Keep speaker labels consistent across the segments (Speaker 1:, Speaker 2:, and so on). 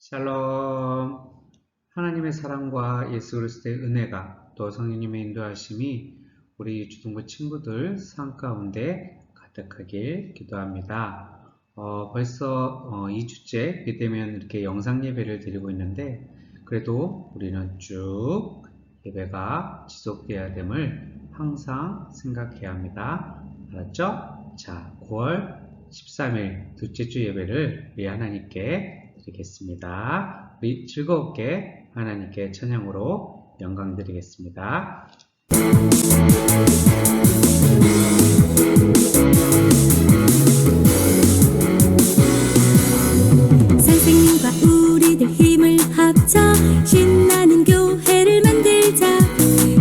Speaker 1: 샬롬. 하나님의 사랑과 예수 그리스도의 은혜가 또 성령님의 인도하심이 우리 주동부 친구들 삶 가운데 가득하길 기도합니다. 벌써 2주째 비대면 이렇게 영상 예배를 드리고 있는데 그래도 우리는 쭉 예배가 지속되어야 됨을 항상 생각해야 합니다. 알았죠? 자, 9월 13일 둘째 주 예배를 우리 하나님께 드리겠습니다. 우리 즐겁게 하나님께 찬양으로 영광 드리겠습니다.
Speaker 2: 선생님과 우리들 힘을 합쳐 신나는 교회를 만들자.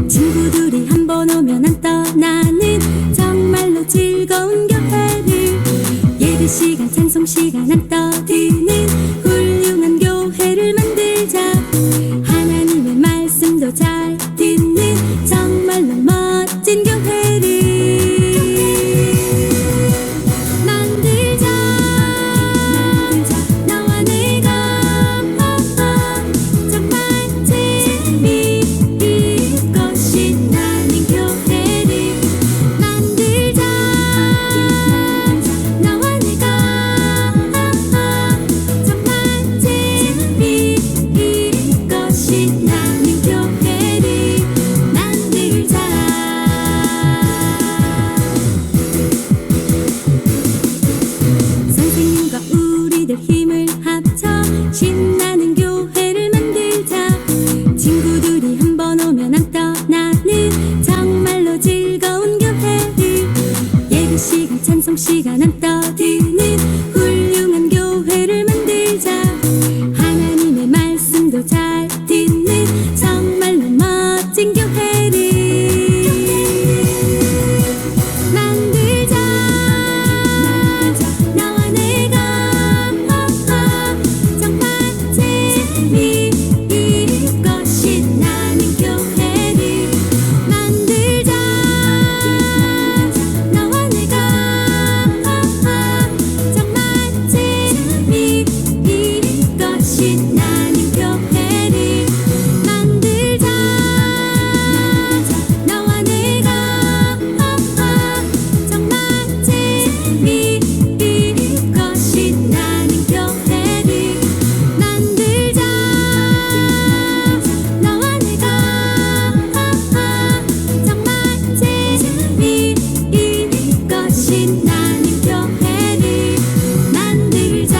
Speaker 2: 친구들이 한번 오면 안 떠나는 정말로 즐거운 교회를, 예배 시간 찬송 시간 안 떠드는 훌륭한 교회를 만들자. 하나님의 말씀도 잘 듣는 정말로 멋진 교회를 만들자. 너와 내가 정말 재미있고 신나는 교회를 만들자. 너와 내가 정말 재미있고 신나는 교회를 만들자. 선생님과 우리들 힘을 합쳐 신나는 교회를 만들자. 친구들이 한번 오면 안 떠나는 정말로 즐거운 교회를, 예배 시간 찬송 시간 안 떠드는 훌륭한 교회를 만들자. 하나님의 말씀도 잘 듣는 정말로 멋진 교회를 만들자. 너와 내가 정말 재미있고 신나는 교회를 만들자. 너와 내가 정말 재미있고 신나는 교회를 만들자. 너와 내가 정말 재미있고 신나는 교회를 만들자. 너와 내가 정말 재미있고 신나는 교회를 만들자.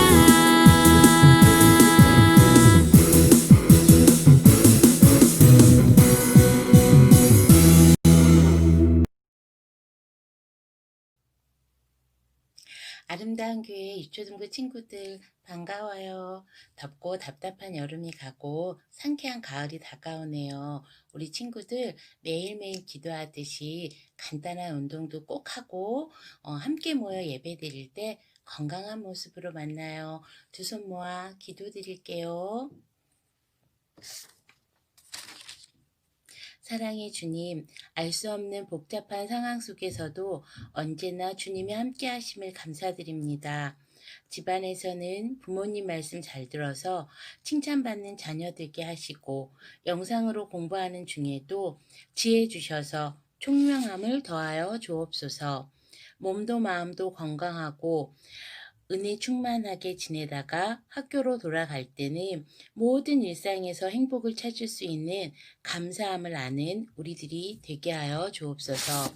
Speaker 3: 아름다운 교회 유초등부 친구들 반가워요. 덥고 답답한 여름이 가고 상쾌한 가을이 다가오네요. 우리 친구들 매일매일 기도하듯이 간단한 운동도 꼭 하고 함께 모여 예배 드릴 때 건강한 모습으로 만나요. 두 손 모아 기도 드릴게요. 사랑의 주님, 알 수 없는 복잡한 상황 속에서도 언제나 주님이 함께 하심을 감사드립니다. 집안에서는 부모님 말씀 잘 들어서 칭찬받는 자녀 되게 하시고, 영상으로 공부하는 중에도 지혜 주셔서 총명함을 더하여 주옵소서. 몸도 마음도 건강하고 은혜 충만하게 지내다가 학교로 돌아갈 때는 모든 일상에서 행복을 찾을 수 있는 감사함을 아는 우리들이 되게 하여 주옵소서.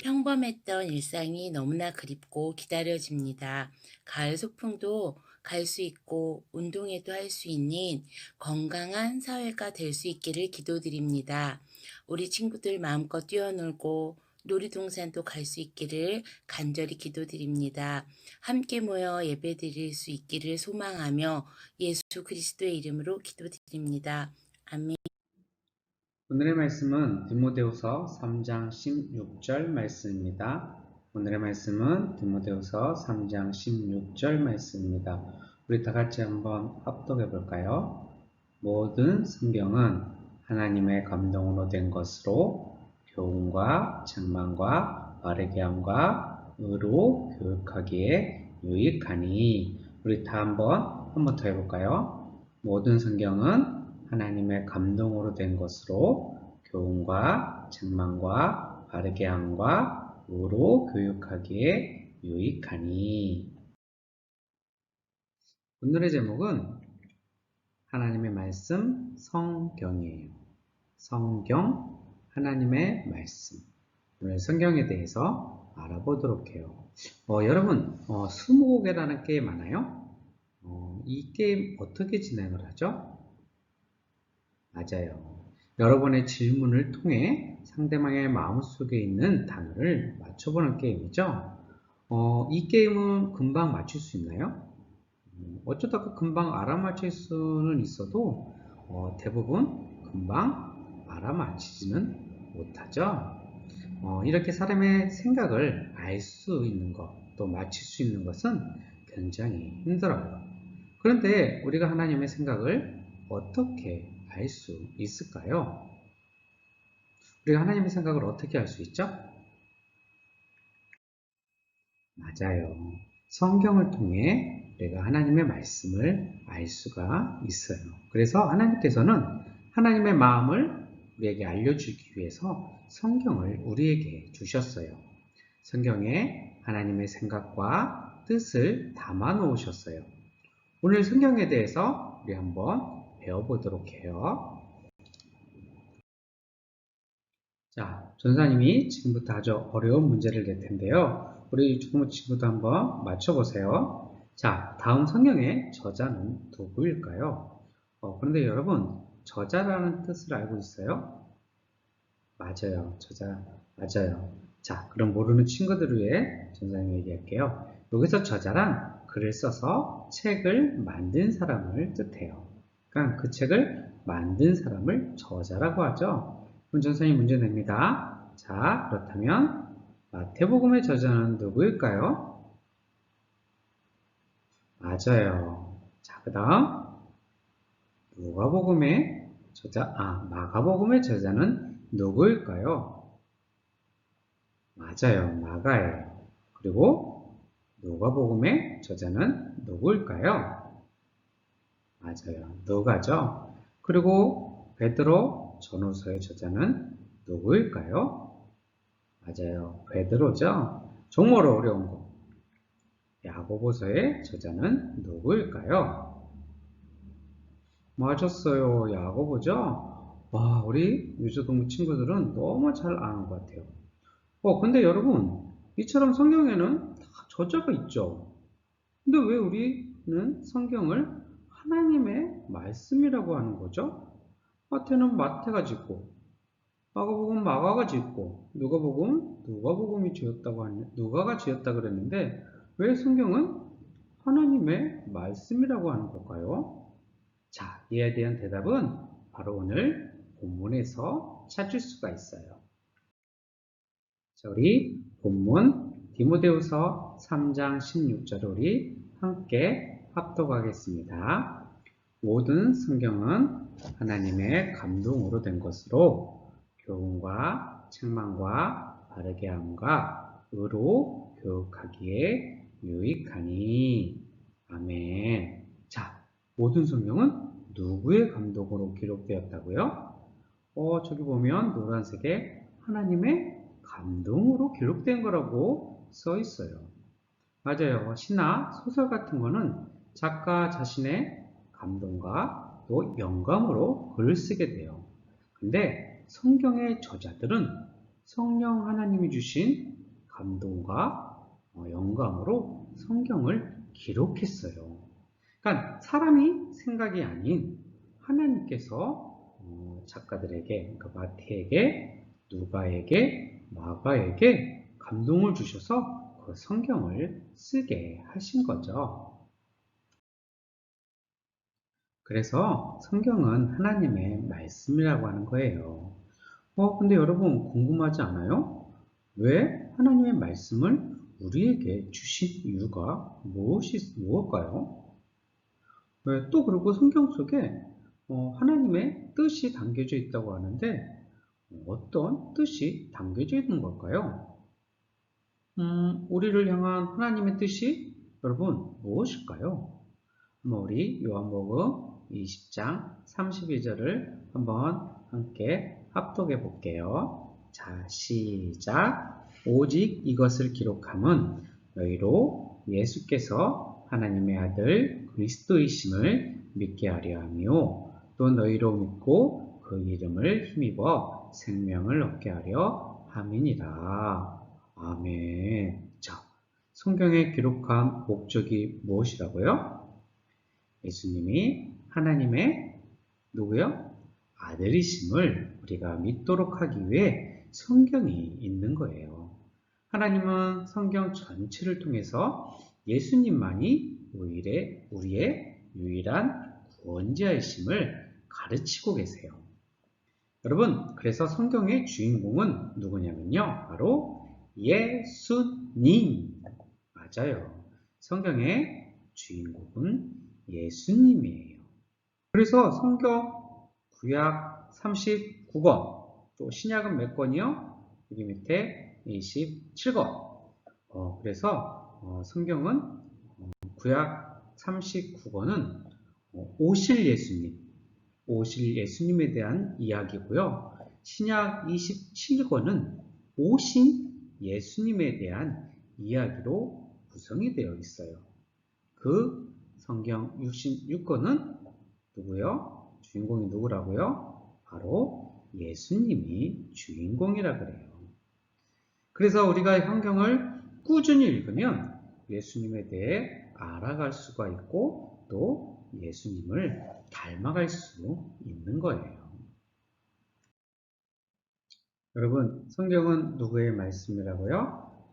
Speaker 3: 평범했던 일상이 너무나 그립고 기다려집니다. 가을 소풍도 갈 수 있고 운동회도 할 수 있는 건강한 사회가 될 수 있기를 기도드립니다. 우리 친구들 마음껏 뛰어놀고 놀이동산도 갈 수 있기를 간절히 기도드립니다. 함께 모여 예배드릴 수 있기를 소망하며 예수 그리스도의 이름으로 기도드립니다. 아멘.
Speaker 1: 오늘의 말씀은 디모데후서 3장 16절 말씀입니다. 오늘의 말씀은 디모데후서 3장 16절 말씀입니다. 우리 다 같이 한번 합독해 볼까요? 모든 성경은 하나님의 감동으로 된 것으로 교훈과 책망과 바르게 함과 의로 교육하기에 유익하니. 우리 다 한번 더 해볼까요? 모든 성경은 하나님의 감동으로 된 것으로 교훈과 책망과 바르게 함과 의로 교육하기에 유익하니. 오늘의 제목은 하나님의 말씀 성경이에요. 성경, 하나님의 말씀. 오늘 성경에 대해서 알아보도록 해요. 여러분, 스무고개라는 게임 아나요? 이 게임 어떻게 진행을 하죠? 맞아요. 여러분의 질문을 통해 상대방의 마음속에 있는 단어를 맞춰보는 게임이죠. 이 게임은 금방 맞출 수 있나요? 어쩌다가 금방 알아맞힐 수는 있어도 대부분 금방 알아맞히지는 못하죠. 이렇게 사람의 생각을 알 수 있는 것, 또 맞힐 수 있는 것은 굉장히 힘들어요. 그런데 우리가 하나님의 생각을 어떻게 알 수 있을까요? 우리가 하나님의 생각을 어떻게 알 수 있죠? 맞아요. 성경을 통해 우리가 하나님의 말씀을 알 수가 있어요. 그래서 하나님께서는 하나님의 마음을 우리에게 알려주기 위해서 성경을 우리에게 주셨어요. 성경에 하나님의 생각과 뜻을 담아 놓으셨어요. 오늘 성경에 대해서 우리 한번 배워보도록 해요. 자, 전사님이 지금부터 아주 어려운 문제를 낼 텐데요. 우리 조금 친구도 한번 맞춰보세요. 자, 다음 성경의 저자는 누구일까요? 그런데 여러분, 저자라는 뜻을 알고 있어요? 맞아요. 저자, 맞아요. 자, 그럼 모르는 친구들을 위해 전사님이 얘기할게요. 여기서 저자란 글을 써서 책을 만든 사람을 뜻해요. 그러니까 그 책을 만든 사람을 저자라고 하죠. 그럼 전사님 문제 냅니다. 자, 그렇다면 마태복음의 저자는 누구일까요? 맞아요. 자, 그 다음 누가복음의 저자, 마가복음의 저자는 누구일까요? 맞아요. 마가예요. 그리고 누가복음의 저자는 누구일까요? 맞아요. 누가죠. 그리고 베드로 전후서의 저자는 누구일까요? 맞아요. 베드로죠. 정말 어려운 거. 야고보서의 저자는 누구일까요? 맞았어요. 야고보죠. 와, 우리 유초동 친구들은 너무 잘 아는 것 같아요. 근데 여러분, 이처럼 성경에는 다 저자가 있죠. 근데 왜 우리는 성경을 하나님의 말씀이라고 하는 거죠? 마태는 마태가 짓고, 마가복음 마가가 짓고, 누가복음 누가복음이 지었다고 하냐, 누가가 지었다 그랬는데 왜 성경은 하나님의 말씀이라고 하는 걸까요? 자, 이에 대한 대답은 바로 오늘 본문에서 찾을 수가 있어요. 자, 우리 본문 디모데후서 3장 16절을 우리 함께 합독하겠습니다. 모든 성경은 하나님의 감동으로 된 것으로 교훈과 책망과 바르게 함과 의로 교육하기에 유익하니. 아멘. 자, 모든 성경은 누구의 감동으로 기록되었다고요? 저기 보면 노란색에 하나님의 감동으로 기록된 거라고 써 있어요. 맞아요. 시나 소설 같은 거는 작가 자신의 감동과 또 영감으로 글을 쓰게 돼요. 근데 성경의 저자들은 성령 하나님이 주신 감동과 영감으로 성경을 기록했어요. 그러니까 사람이 생각이 아닌 하나님께서 작가들에게, 그러니까 마태에게, 누가에게, 마가에게 감동을 주셔서 그 성경을 쓰게 하신 거죠. 그래서 성경은 하나님의 말씀이라고 하는 거예요. 근데 여러분 궁금하지 않아요? 왜 하나님의 말씀을 우리에게 주신 이유가 무엇일까요? 또 그리고 성경 속에 하나님의 뜻이 담겨져 있다고 하는데 어떤 뜻이 담겨져 있는 걸까요? 우리를 향한 하나님의 뜻이 여러분 무엇일까요? 한번 우리 요한복음 20장 32절을 한번 함께 합독해 볼게요. 자, 시작. 오직 이것을 기록함은 너희로 예수께서 하나님의 아들 그리스도이심을 믿게 하려 하며 또 너희로 믿고 그 이름을 힘입어 생명을 얻게 하려 함이니라. 아멘. 자, 성경에 기록한 목적이 무엇이라고요? 예수님이 하나님의 누구요? 아들이심을 우리가 믿도록 하기 위해 성경이 있는 거예요. 하나님은 성경 전체를 통해서 예수님만이 우리의 유일한 구원자이심을 가르치고 계세요. 여러분, 그래서 성경의 주인공은 누구냐면요. 바로 예수님. 맞아요. 성경의 주인공은 예수님이에요. 그래서 성경 구약 39권, 또 신약은 몇 권이요? 여기 밑에 27권. 그래서 성경은 구약 39권은 오실 예수님에 대한 이야기고요. 신약 27권은 오신 예수님에 대한 이야기로 구성이 되어 있어요. 그 성경 66권은 누구요? 주인공이 누구라고요? 바로 예수님이 주인공이라 그래요. 그래서 우리가 성경을 꾸준히 읽으면 예수님에 대해 알아갈 수가 있고 또 예수님을 닮아갈 수 있는 거예요. 여러분, 성경은 누구의 말씀이라고요?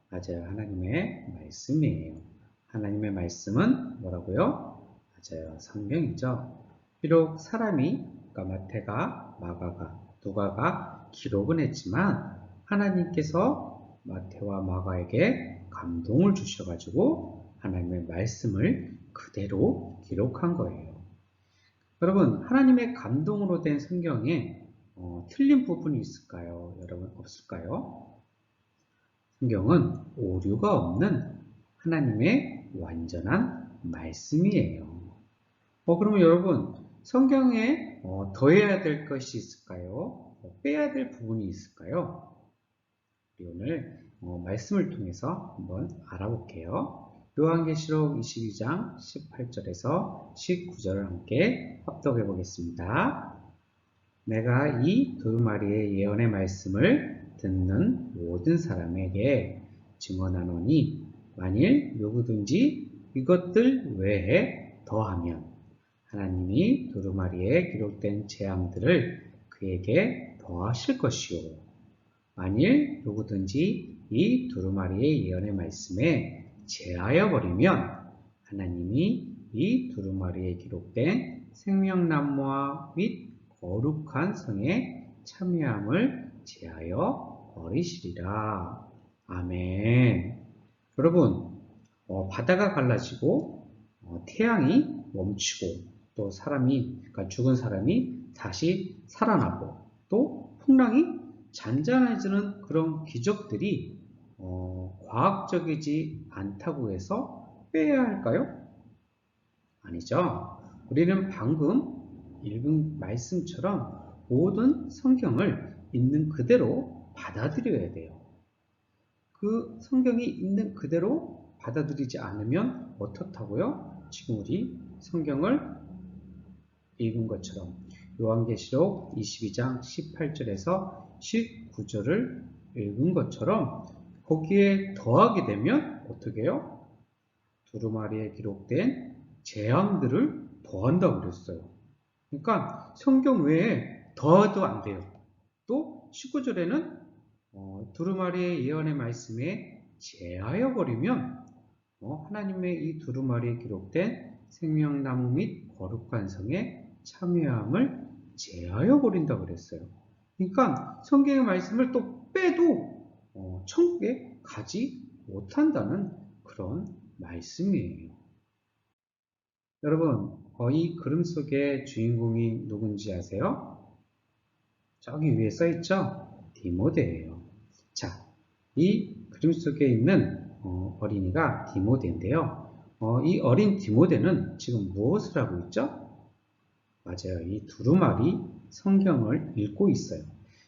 Speaker 1: 맞아요. 하나님의 말씀이에요. 하나님의 말씀은 뭐라고요? 맞아요. 성경이죠. 비록 사람이, 그러니까 마태가, 마가가, 누가가 기록은 했지만 하나님께서 마태와 마가에게 감동을 주셔가지고 하나님의 말씀을 그대로 기록한 거예요. 여러분, 하나님의 감동으로 된 성경에 틀린 부분이 있을까요? 여러분, 없을까요? 성경은 오류가 없는 하나님의 완전한 말씀이에요. 그러면 여러분, 성경에 더해야 될 것이 있을까요? 빼야 될 부분이 있을까요? 우리 오늘 말씀을 통해서 한번 알아볼게요. 요한계시록 22장 18절에서 19절을 함께 합독해 보겠습니다. 내가 이 두루마리의 예언의 말씀을 듣는 모든 사람에게 증언하노니 만일 누구든지 이것들 외에 더하면 하나님이 두루마리에 기록된 재앙들을 그에게 더하실 것이요 만일 누구든지 이 두루마리의 예언의 말씀에 제하여 버리면 하나님이 이 두루마리에 기록된 생명나무와 및 거룩한 성에 참여함을 제하여 버리시리라. 아멘. 여러분, 바다가 갈라지고 태양이 멈추고 또 그러니까 죽은 사람이 다시 살아나고 또 풍랑이 잔잔해지는 그런 기적들이 과학적이지 않다고 해서 빼야 할까요? 아니죠. 우리는 방금 읽은 말씀처럼 모든 성경을 있는 그대로 받아들여야 돼요. 그 성경이 있는 그대로 받아들이지 않으면 어떻다고요? 지금 우리 성경을 읽은 것처럼 요한계시록 22장 18절에서 19절을 읽은 것처럼 거기에 더하게 되면 어떻게 해요? 두루마리에 기록된 재앙들을 더한다고 그랬어요. 그러니까 성경 외에 더해도 안 돼요. 또 19절에는 두루마리의 예언의 말씀에 제하여 버리면 하나님의 이 두루마리에 기록된 생명나무 및 거룩한 성에 참여함을 제하여 버린다고 그랬어요. 그러니까 성경의 말씀을 또 빼도 천국에 가지 못한다는 그런 말씀이에요. 여러분, 이 그림 속의 주인공이 누군지 아세요? 저기 위에 써있죠? 디모데예요. 자, 이 그림 속에 있는 어린이가 디모데인데요. 이 어린 디모데는 지금 무엇을 하고 있죠? 맞아요. 이 두루마리 성경을 읽고 있어요.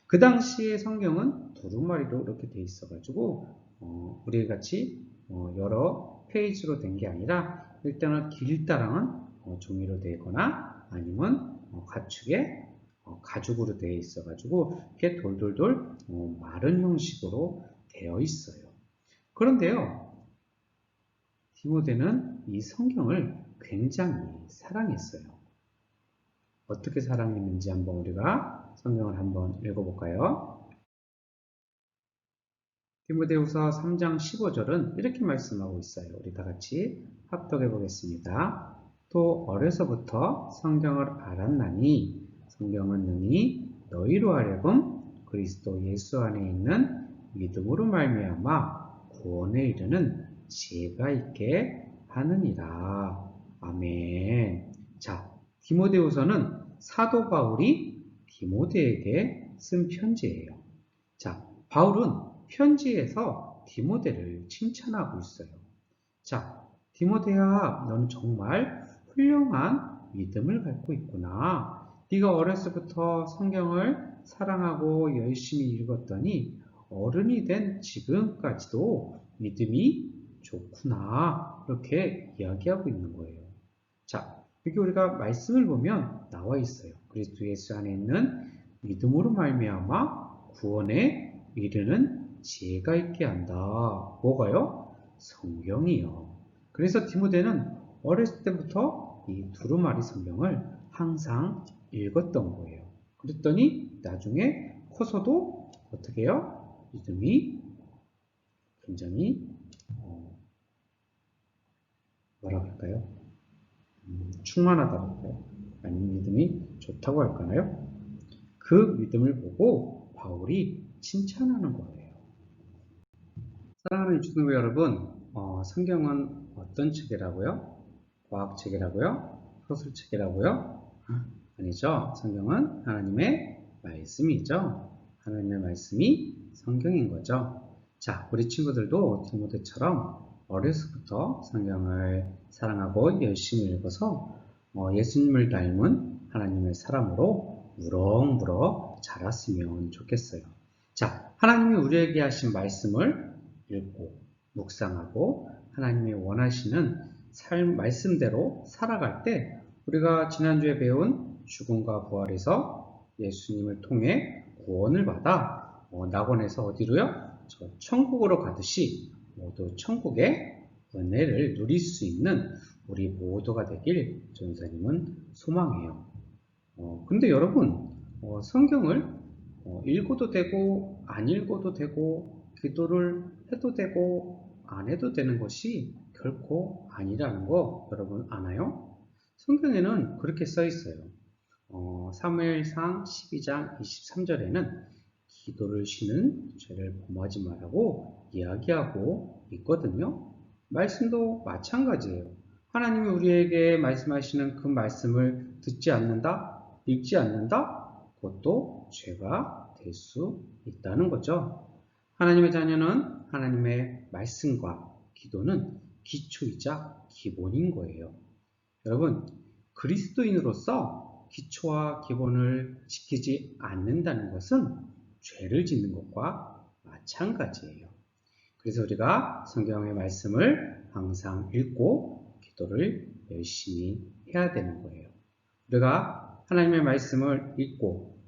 Speaker 1: 그 당시에 성경은 두루마리로 이렇게 돼 있어가지고 우리 같이 여러 페이지로 된 게 아니라 일단은 길다랑은 종이로 되거나 아니면 가축의 가죽으로 되어 있어가지고 이렇게 돌돌돌 마른 형식으로 되어 있어요. 그런데요, 디모데는 이 성경을 굉장히 사랑했어요. 어떻게 사랑했는지 한번 우리가 성경을 한번 읽어볼까요? 디모데후서 3장 15절은 이렇게 말씀하고 있어요. 우리 다 같이 합독해 보겠습니다. 또 어려서부터 성경을 알았나니 성경은 능히 너희로 하여금 그리스도 예수 안에 있는 믿음으로 말미암아 구원에 이르는 지혜가 있게 하느니라. 아멘. 자, 디모데후서는 사도 바울이 디모데에게 쓴 편지예요. 자, 바울은 편지에서 디모데를 칭찬하고 있어요. 자, 디모데야, 너는 정말 훌륭한 믿음을 갖고 있구나. 네가 어렸을부터 성경을 사랑하고 열심히 읽었더니 어른이 된 지금까지도 믿음이 좋구나. 이렇게 이야기하고 있는 거예요. 자, 여기 우리가 말씀을 보면 나와 있어요. 그리스도 예수 안에 있는 믿음으로 말미암아 구원에 이르는 지혜가 있게 한다. 뭐가요? 성경이요. 그래서 디모데는 어렸을 때부터 이 두루마리 성경을 항상 읽었던 거예요. 그랬더니 나중에 커서도 어떻게 해요? 믿음이 굉장히 뭐라고 할까요? 충만하다고 할까요? 아니면 믿음이 좋다고 할까요? 그 믿음을 보고 바울이 칭찬하는 거예요. 사랑하는 유튜브 여러분, 성경은 어떤 책이라고요? 과학책이라고요? 소설책이라고요? 아니죠. 성경은 하나님의 말씀이죠. 하나님의 말씀이 성경인 거죠. 자, 우리 친구들도 디모데처럼 어려서부터 성경을 사랑하고 열심히 읽어서 예수님을 닮은 하나님의 사람으로 무럭무럭 자랐으면 좋겠어요. 자, 하나님이 우리에게 하신 말씀을 읽고 묵상하고 하나님이 원하시는 삶 말씀대로 살아갈 때 우리가 지난주에 배운 죽음과 부활에서 예수님을 통해 구원을 받아 낙원에서 어디로요? 저 천국으로 가듯이 모두 천국의 은혜를 누릴 수 있는 우리 모두가 되길 전사님은 소망해요. 근데 여러분, 성경을 읽어도 되고 안 읽어도 되고 기도를 해도 되고 안 해도 되는 것이 결코 아니라는 거 여러분 아나요? 성경에는 그렇게 써 있어요. 사무엘상 12장 23절에는 기도를 쉬는 죄를 범하지 말라고 이야기하고 있거든요. 말씀도 마찬가지예요. 하나님이 우리에게 말씀하시는 그 말씀을 듣지 않는다, 읽지 않는다, 그것도 죄가 될 수 있다는 거죠. 하나님의 자녀는 하나님의 말씀과 기도는 기초이자 기본인 거예요. 여러분, 그리스도인으로서 기초와 기본을 지키지 않는다는 것은 죄를 짓는 것과 마찬가지예요. 그래서 우리가 성경의 말씀을 항상 읽고 기도를 열심히 해야 되는 거예요. 우리가 하나님의 말씀을 읽고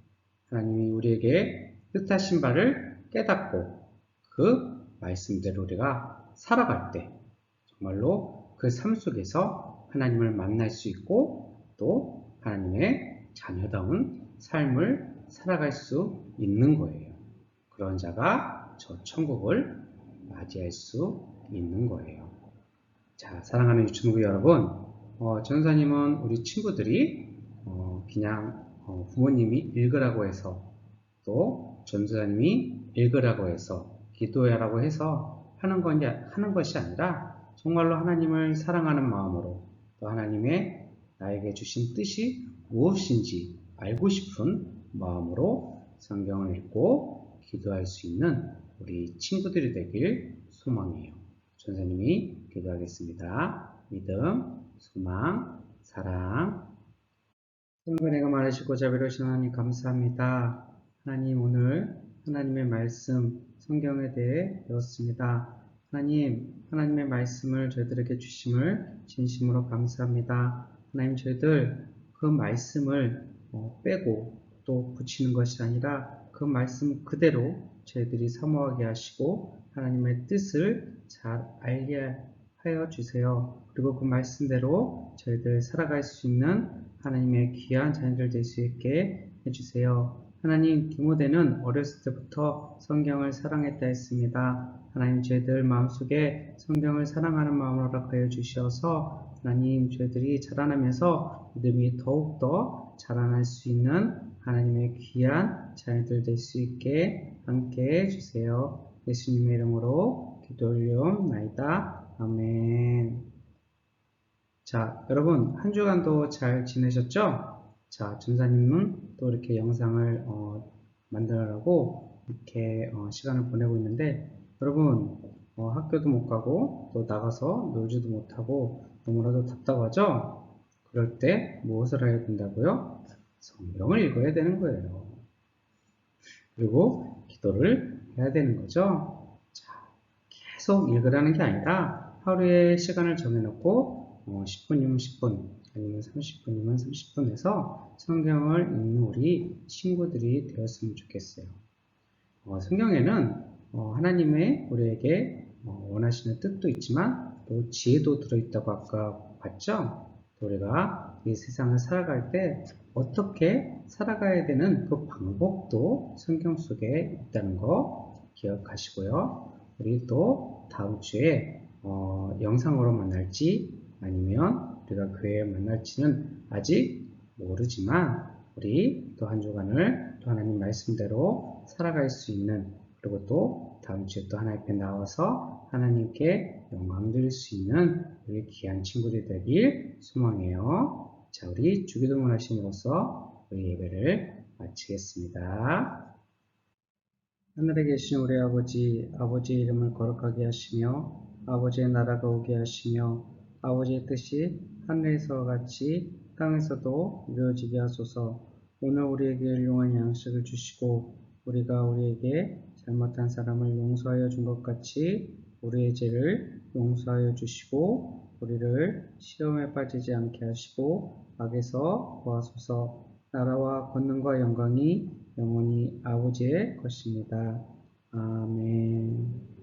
Speaker 1: 하나님이 우리에게 뜻하신 바를 깨닫고 그 말씀대로 우리가 살아갈 때 정말로 그 삶 속에서 하나님을 만날 수 있고 또 하나님의 자녀다운 삶을 살아갈 수 있는 거예요. 그런 자가 저 천국을 맞이할 수 있는 거예요. 자, 사랑하는 유치부 여러분, 전사님은 우리 친구들이 그냥 부모님이 읽으라고 해서 또 전사님이 읽으라고 해서 기도하라고 해서 하는 것이 아니라 정말로 하나님을 사랑하는 마음으로 또 하나님의 나에게 주신 뜻이 무엇인지 알고 싶은 마음으로 성경을 읽고 기도할 수 있는 우리 친구들이 되길 소망해요. 전사님이 기도하겠습니다. 믿음, 소망, 사랑. 성근혜가 많으시고 자비로우신 하나님 감사합니다. 하나님 오늘 하나님의 말씀 성경에 대해 배웠습니다. 하나님의 말씀을 저희들에게 주심을 진심으로 감사합니다. 하나님 저희들 그 말씀을 빼고 또 붙이는 것이 아니라 그 말씀 그대로 저희들이 사모하게 하시고 하나님의 뜻을 잘 알게 하여 주세요. 그리고 그 말씀대로 저희들 살아갈 수 있는 하나님의 귀한 자녀들 될 수 있게 해주세요. 하나님, 디모데는 어렸을 때부터 성경을 사랑했다 했습니다. 하나님, 저희들 마음속에 성경을 사랑하는 마음으로 허락하여 주셔서 하나님, 저희들이 자라나면서 믿음이 더욱더 자라날 수 있는 하나님의 귀한 자녀들 될 수 있게 함께 해주세요. 예수님의 이름으로 기도 올리옵나이다. 아멘. 자, 여러분 한 주간도 잘 지내셨죠? 자, 전사님은 또 이렇게 영상을 만들라고 이렇게 시간을 보내고 있는데 여러분 학교도 못 가고 또 나가서 놀지도 못하고 너무나도 답답하죠? 그럴 때 무엇을 해야 된다고요? 성경을 읽어야 되는 거예요. 그리고 기도를 해야 되는 거죠. 자, 계속 읽으라는 게 아니라 하루에 시간을 정해놓고 10분이면 10분 아니면 30분이면 30분 해서 성경을 읽는 우리 친구들이 되었으면 좋겠어요. 성경에는 하나님의 우리에게 원하시는 뜻도 있지만 또 지혜도 들어있다고 아까 봤죠? 또 우리가 이 세상을 살아갈 때 어떻게 살아가야 되는 그 방법도 성경 속에 있다는 거 기억하시고요. 우리 또 다음 주에 영상으로 만날지 아니면 우리가 교회에 만날지는 아직 모르지만 우리 또 한 주간을 또 하나님 말씀대로 살아갈 수 있는 그리고 또 다음 주에 또 하나님 앞에 나와서 하나님께 영광 드릴 수 있는 우리 귀한 친구들이 되길 소망해요. 자, 우리 주기도문 하심으로써 우리 예배를 마치겠습니다. 하늘에 계신 우리 아버지, 아버지의 이름을 거룩하게 하시며 아버지의 나라가 오게 하시며 아버지의 뜻이 하늘에서와 같이 땅에서도 이루어지게 하소서. 오늘 우리에게 일용할 양식을 주시고 우리가 우리에게 잘못한 사람을 용서하여 준 것 같이 우리의 죄를 용서하여 주시고 우리를 시험에 빠지지 않게 하시고 악에서 구하소서. 나라와 권능과 영광이 영원히 아버지의 것입니다. 아멘.